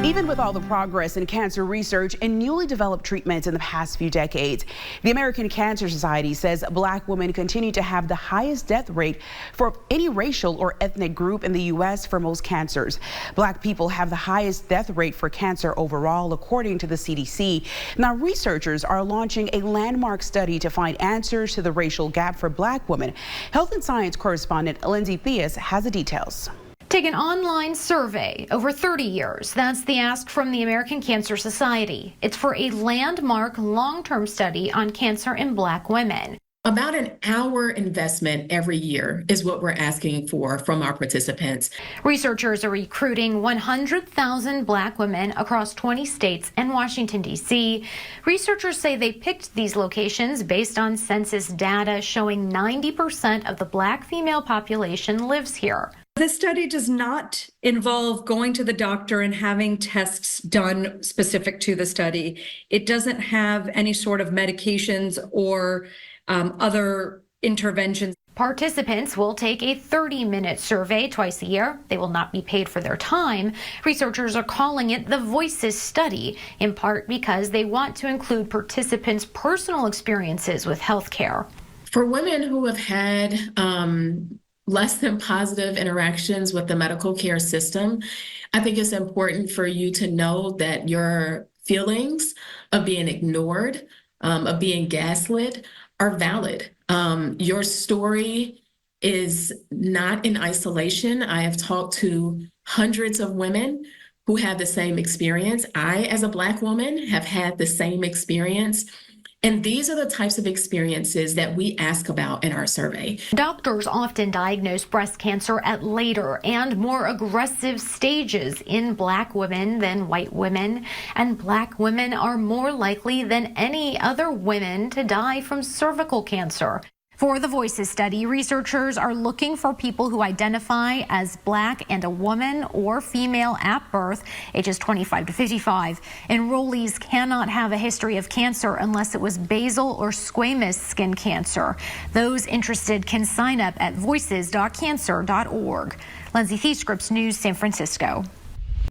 Even with all the progress in cancer research and newly developed treatments in the past few decades, the American Cancer Society says Black women continue to have the highest death rate for any racial or ethnic group in the U.S. for most cancers. Black people have the highest death rate for cancer overall, according to the CDC. Now, researchers are launching a landmark study to find answers to the racial gap for Black women. Health and Science correspondent Lindsay Theus has the details. Take an online survey over 30 years. That's the ask from the American Cancer Society. It's for a landmark long-term study on cancer in Black women. About an hour investment every year is what we're asking for from our participants. Researchers are recruiting 100,000 Black women across 20 states and Washington, D.C. Researchers say they picked these locations based on census data showing 90% of the Black female population lives here. This study does not involve going to the doctor and having tests done specific to the study. It doesn't have any sort of medications or other interventions. Participants will take a 30-minute survey twice a year. They will not be paid for their time. Researchers are calling it the Voices Study, in part because they want to include participants' personal experiences with healthcare. For women who have had less than positive interactions with the medical care system, I think it's important for you to know that your feelings of being ignored, of being gaslit, are valid. Your story is not in isolation. I have talked to hundreds of women who have the same experience. I, as a Black woman, have had the same experience. And these are the types of experiences that we ask about in our survey. Doctors often diagnose breast cancer at later and more aggressive stages in Black women than white women. And Black women are more likely than any other women to die from cervical cancer. For the Voices study, researchers are looking for people who identify as Black and a woman or female at birth, ages 25 to 55. Enrollees cannot have a history of cancer unless it was basal or squamous skin cancer. Those interested can sign up at voices.cancer.org. Lindsay Theus, Scripps News, San Francisco.